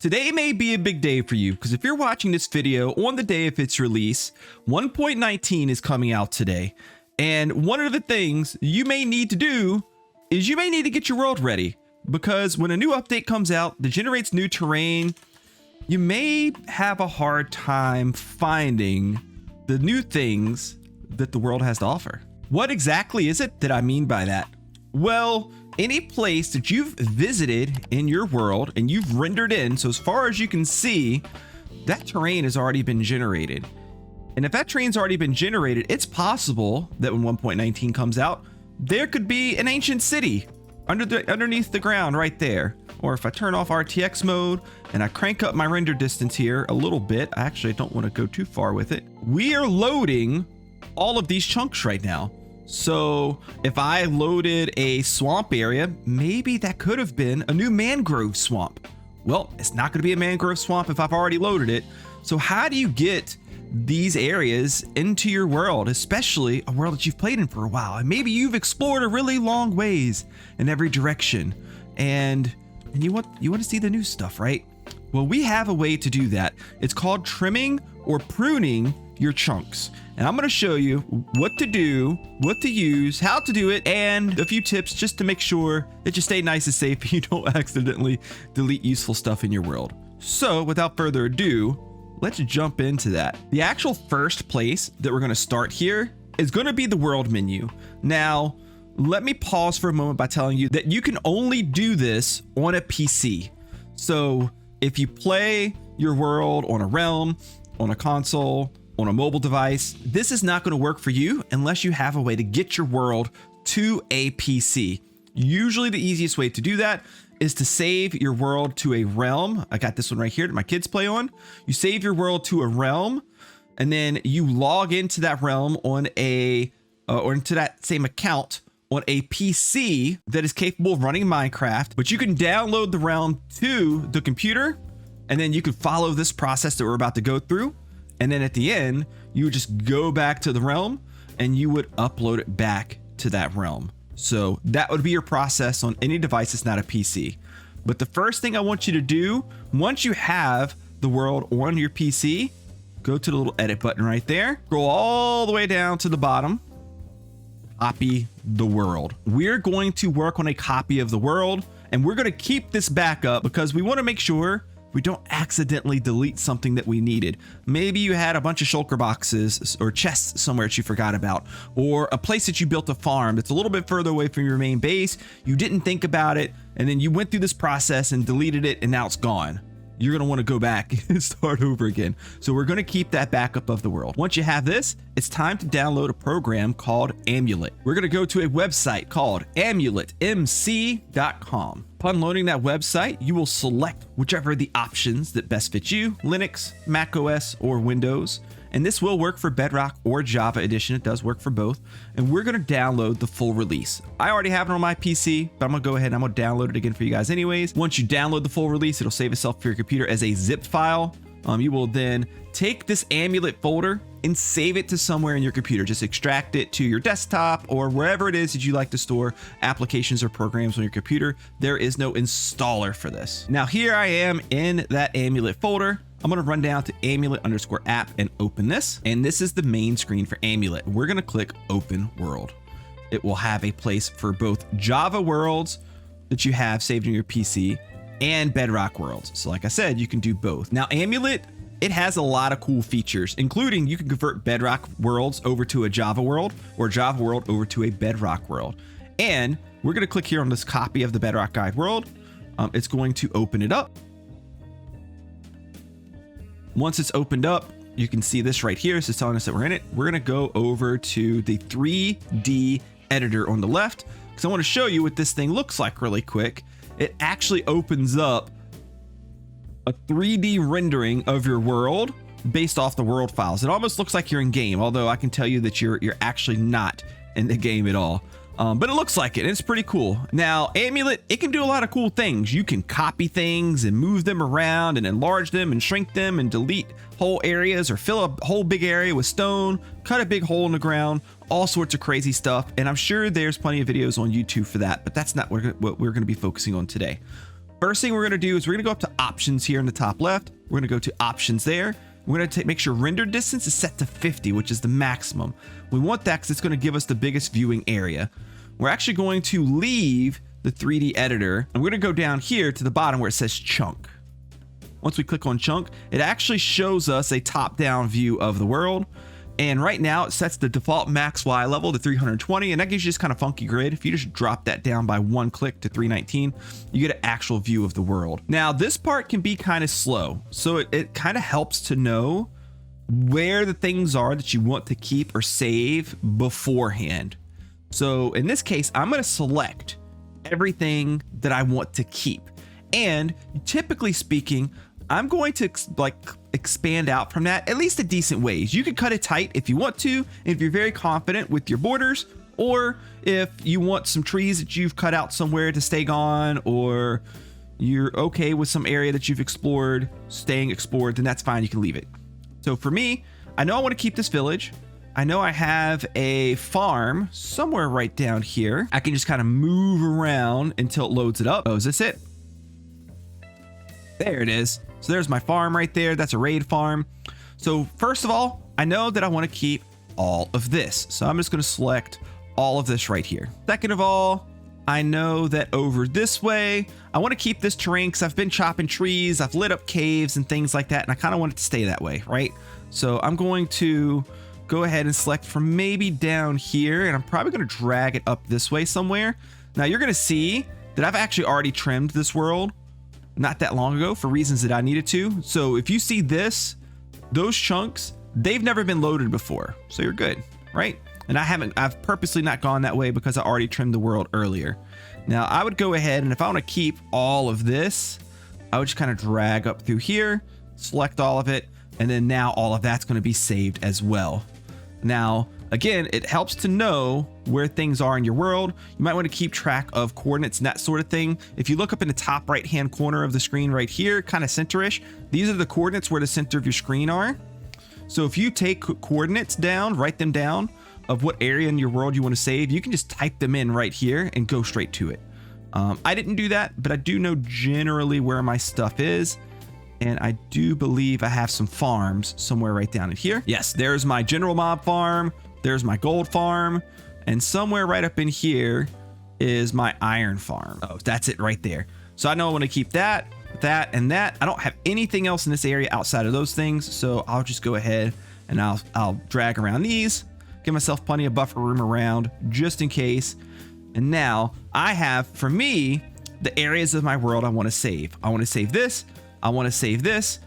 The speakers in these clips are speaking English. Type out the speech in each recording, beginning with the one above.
Today may be a big day for you because if you're watching this video on the day of its release, 1.19 is coming out today. And one of the things you may need to do is you may need to get your world ready, because when a new update comes out that generates new terrain, you may have a hard time finding the new things that the world has to offer. What exactly is it that I mean by that? Well, any place that you've visited in your world and you've rendered in, so as far as you can see, that terrain has already been generated. And if that terrain's already been generated, it's possible that when 1.19 comes out, there could be an ancient city underneath the ground right there. Or if I turn off RTX mode and I crank up my render distance here a little bit, actually I don't want to go too far with it. We are loading all of these chunks right now. So if I loaded a swamp area, maybe that could have been a new mangrove swamp. Well, it's not going to be a mangrove swamp if I've already loaded it. So how do you get these areas into your world, especially a world that you've played in for a while? And maybe you've explored a really long ways in every direction, and you want to see the new stuff, right? Well, we have a way to do that. It's called trimming or pruning your chunks. And I'm going to show you what to do, what to use, how to do it, and a few tips just to make sure that you stay nice and safe and you don't accidentally delete useful stuff in your world. So without further ado, let's jump into that. The actual first place that we're going to start here is going to be the world menu. Now, let me pause for a moment by telling you that you can only do this on a PC. So if you play your world on a realm, on a console, on a mobile device, this is not going to work for you unless you have a way to get your world to a PC. Usually the easiest way to do that is to save your world to a realm. I got this one right here that my kids play on. You save your world to a realm, and then you log into that realm on a or into that same account on a PC that is capable of running Minecraft. But you can download the realm to the computer, and then you can follow this process that we're about to go through. And then at the end, you would just go back to the realm and you would upload it back to that realm. So that would be your process on any device that's not a PC. But the first thing I want you to do, once you have the world on your PC, go to the little edit button right there, scroll all the way down to the bottom, copy the world. We're going to work on a copy of the world, and we're going to keep this backup because we want to make sure we don't accidentally delete something that we needed. Maybe you had a bunch of shulker boxes or chests somewhere that you forgot about, or a place that you built a farm that's a little bit further away from your main base. You didn't think about it, and then you went through this process and deleted it, and now it's gone. You're going to want to go back and start over again. So we're going to keep that backup of the world. Once you have this, it's time to download a program called Amulet. We're going to go to a website called amuletmc.com. Upon loading that website, you will select whichever of the options that best fit you, Linux, Mac OS, or Windows. And this will work for Bedrock or Java Edition. It does work for both. And we're going to download the full release. I already have it on my PC, but I'm going to go ahead and I'm going to download it again for you guys anyways. Once you download the full release, it'll save itself for your computer as a zip file. You will then take this Amulet folder and save it to somewhere in your computer. Just extract it to your desktop or wherever it is that you like to store applications or programs on your computer. There is no installer for this. Now here I am in that Amulet folder. I'm going to run down to amulet_app and open this. And this is the main screen for Amulet. We're going to click open world. It will have a place for both Java worlds that you have saved in your PC and Bedrock worlds. So like I said, you can do both. Now Amulet, it has a lot of cool features, including you can convert Bedrock worlds over to a Java world or Java world over to a Bedrock world. And we're going to click here on this copy of the Bedrock guide world. It's going to open it up. Once it's opened up, you can see this right here. This is telling us that we're in it. We're going to go over to the 3D editor on the left because I want to show you what this thing looks like really quick. It actually opens up a 3D rendering of your world based off the world files. It almost looks like you're in game, although I can tell you that you're actually not in the game at all. But it looks like it. It's pretty cool. Now, Amulet, it can do a lot of cool things. You can copy things and move them around and enlarge them and shrink them and delete whole areas or fill a whole big area with stone, cut a big hole in the ground, all sorts of crazy stuff. And I'm sure there's plenty of videos on YouTube for that, but that's not what we're going to be focusing on today. First thing we're going to do is we're going to go up to options here in the top left. We're going to go to options there. We're going to make sure render distance is set to 50, which is the maximum. We want that because it's going to give us the biggest viewing area. We're actually going to leave the 3D editor, and we're going to go down here to the bottom where it says chunk. Once we click on chunk, it actually shows us a top-down view of the world. And right now it sets the default max Y level to 320, and that gives you this kind of funky grid. If you just drop that down by one click to 319, you get an actual view of the world. Now this part can be kind of slow, so it kind of helps to know where the things are that you want to keep or save beforehand. So in this case, I'm going to select everything that I want to keep. And typically speaking, I'm going to expand out from that at least a decent ways. You can cut it tight if you want to, if you're very confident with your borders, or if you want some trees that you've cut out somewhere to stay gone, or you're okay with some area that you've explored staying explored, then that's fine. You can leave it. So for me, I know I want to keep this village. I know I have a farm somewhere right down here. I can just kind of move around until it loads it up. Oh, is this it? There it is. So there's my farm right there. That's a raid farm. So first of all, I know that I want to keep all of this. So I'm just going to select all of this right here. Second of all, I know that over this way, I want to keep this terrain because I've been chopping trees. I've lit up caves and things like that. And I kind of want it to stay that way, right? So I'm going to go ahead and select from maybe down here. And I'm probably going to drag it up this way somewhere. Now you're going to see that I've actually already trimmed this world not that long ago for reasons that I needed to. So if you see this, those chunks, they've never been loaded before. So you're good, right? And I've purposely not gone that way because I already trimmed the world earlier. Now I would go ahead, and if I want to keep all of this, I would just kind of drag up through here, select all of it, and then now all of that's going to be saved as well. Now, again, it helps to know where things are in your world. You might want to keep track of coordinates and that sort of thing. If you look up in the top right-hand corner of the screen right here, kind of center-ish, these are the coordinates where the center of your screen are. So if you take coordinates down, write them down of what area in your world you want to save, you can just type them in right here and go straight to it. I didn't do that, but I do know generally where my stuff is. And I do believe I have some farms somewhere right down in here. Yes, there's my general mob farm. There's my gold farm. And somewhere right up in here is my iron farm. Oh, that's it right there. So I know I want to keep that, that, and that. I don't have anything else in this area outside of those things. So I'll just go ahead and I'll drag around these, give myself plenty of buffer room around just in case. And now I have, for me, the areas of my world I want to save. I want to save this. I want to save this,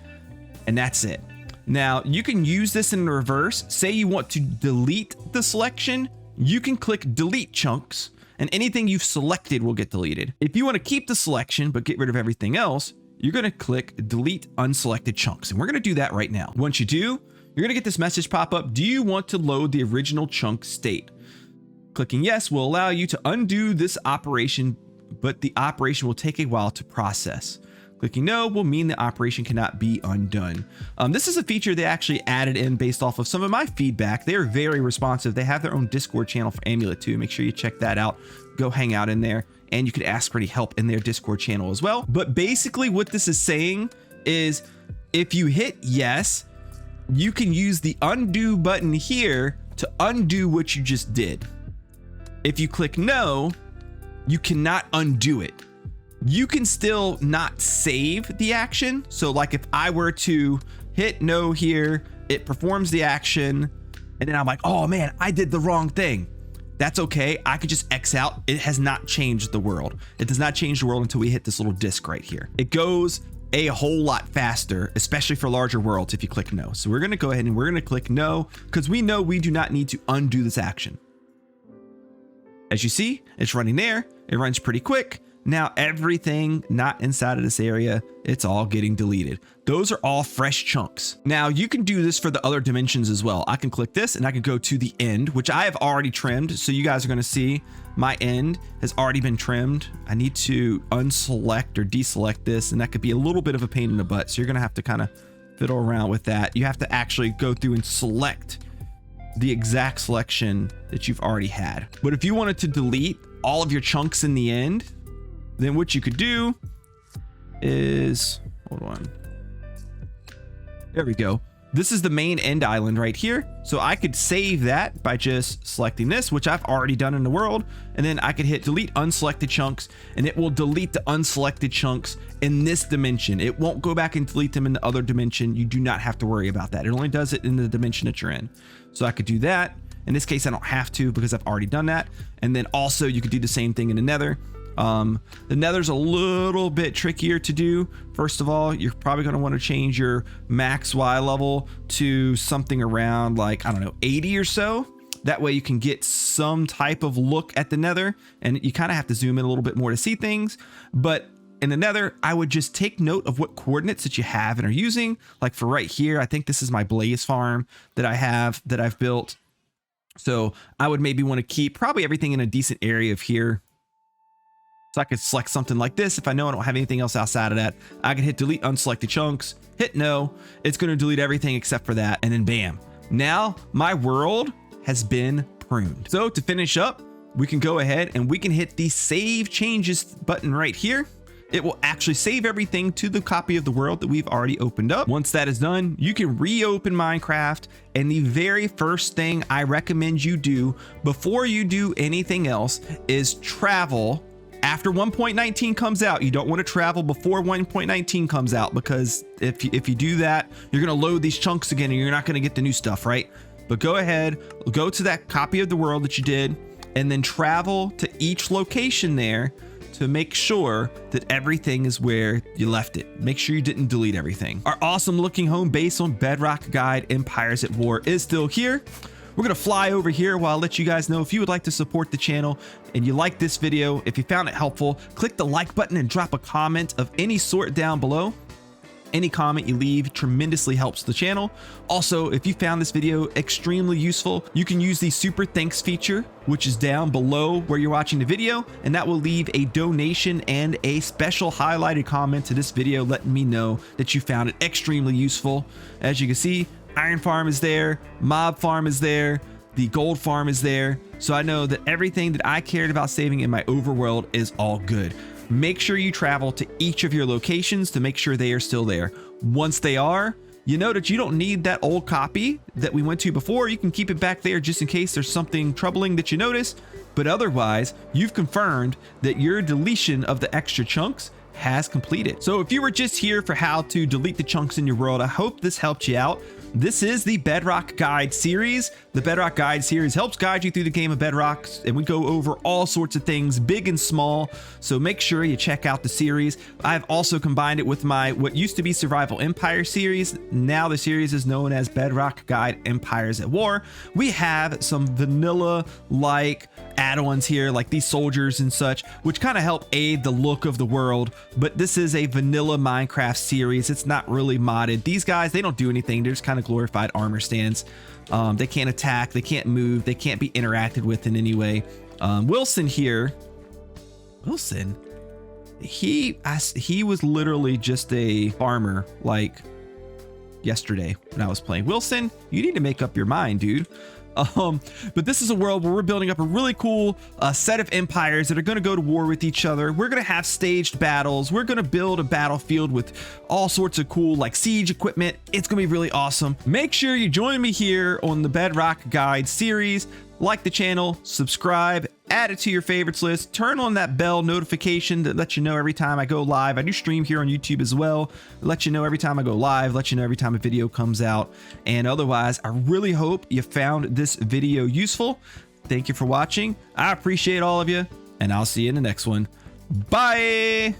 and that's it. Now you can use this in reverse. Say you want to delete the selection, you can click delete chunks and anything you've selected will get deleted. If you want to keep the selection but get rid of everything else, you're going to click delete unselected chunks, and we're going to do that right now. Once you do, you're going to get this message pop up. Do you want to load the original chunk state? Clicking yes will allow you to undo this operation, but the operation will take a while to process. Clicking no will mean the operation cannot be undone. This is a feature they actually added in based off of some of my feedback. They are very responsive. They have their own Discord channel for Amulet too. Make sure you check that out. Go hang out in there, and you could ask for any help in their Discord channel as well. But basically what this is saying is if you hit yes, you can use the undo button here to undo what you just did. If you click no, you cannot undo it. You can still not save the action. So like if I were to hit no here, it performs the action, and then I'm like, oh man, I did the wrong thing. That's okay. I could just X out. It has not changed the world. It does not change the world until we hit this little disc right here. It goes a whole lot faster, especially for larger worlds if you click no. So we're going to go ahead and we're going to click no because we know we do not need to undo this action. As you see, it's running there. It runs pretty quick. Now everything not inside of this area, it's all getting deleted. Those are all fresh chunks. Now you can do this for the other dimensions as well. I can click this and I can go to the end, which I have already trimmed. So you guys are going to see my end has already been trimmed. I need to unselect or deselect this, and that could be a little bit of a pain in the butt. So you're going to have to kind of fiddle around with that. You have to actually go through and select the exact selection that you've already had. But if you wanted to delete all of your chunks in the end, then what you could do is, hold on. There we go. This is the main end island right here. So I could save that by just selecting this, which I've already done in the world. And then I could hit delete unselected chunks, and it will delete the unselected chunks in this dimension. It won't go back and delete them in the other dimension. You do not have to worry about that. It only does it in the dimension that you're in. So I could do that. In this case, I don't have to because I've already done that. And then also you could do the same thing in the nether. The nether's a little bit trickier to do. First of all, you're probably going to want to change your max Y level to something around like, I don't know, 80 or so. That way you can get some type of look at the nether, and you kind of have to zoom in a little bit more to see things. But in the nether, I would just take note of what coordinates that you have and are using. Like for right here, I think this is my blaze farm that I've built. So I would maybe want to keep probably everything in a decent area of here. So I could select something like this. If I know I don't have anything else outside of that, I can hit delete unselected chunks, hit no. It's going to delete everything except for that. And then bam, now my world has been pruned. So to finish up, we can go ahead and we can hit the save changes button right here. It will actually save everything to the copy of the world that we've already opened up. Once that is done, you can reopen Minecraft. And the very first thing I recommend you do before you do anything else is travel. After 1.19 comes out, you don't want to travel before 1.19 comes out, because if you do that, you're going to load these chunks again and you're not going to get the new stuff, right? But go ahead, go to that copy of the world that you did, and then travel to each location there to make sure that everything is where you left it. Make sure you didn't delete everything. Our awesome looking home base on Bedrock Guide Empires at War is still here. We're gonna fly over here while I let you guys know if you would like to support the channel and you like this video, if you found it helpful, click the like button and drop a comment of any sort down below. Any comment you leave tremendously helps the channel. Also, if you found this video extremely useful, you can use the super thanks feature, which is down below where you're watching the video, and that will leave a donation and a special highlighted comment to this video letting me know that you found it extremely useful. As you can see, Iron Farm is there, Mob Farm is there, the Gold Farm is there. So I know that everything that I cared about saving in my overworld is all good. Make sure you travel to each of your locations to make sure they are still there. Once they are, you know that you don't need that old copy that we went to before. You can keep it back there just in case there's something troubling that you notice. But otherwise, you've confirmed that your deletion of the extra chunks has completed. So if you were just here for how to delete the chunks in your world, I hope this helped you out. This is the Bedrock Guide series. The Bedrock Guide series helps guide you through the game of Bedrock, and we go over all sorts of things, big and small. So make sure you check out the series. I've also combined it with my what used to be Survival Empire series. Now the series is known as Bedrock Guide Empires at War. We have some vanilla-like add-ons here, like these soldiers and such, which kind of help aid the look of the world. But this is a vanilla Minecraft series. It's not really modded. These guys, they don't do anything. They're just kind of glorified armor stands. They can't attack, they can't move, they can't be interacted with in any way. Wilson here, Wilson, he was literally just a farmer like yesterday when I was playing. Wilson, you need to make up your mind, dude. But this is a world where we're building up a really cool set of empires that are going to go to war with each other. We're going to have staged battles. We're going to build a battlefield with all sorts of cool like siege equipment. It's going to be really awesome. Make sure you join me here on the Bedrock Guide series. Like the channel, subscribe, add it to your favorites list, turn on that bell notification that lets you know every time I go live. I do stream here on YouTube as well. Let you know every time I go live, let you know every time a video comes out. And otherwise, I really hope you found this video useful. Thank you for watching. I appreciate all of you, and I'll see you in the next one. Bye.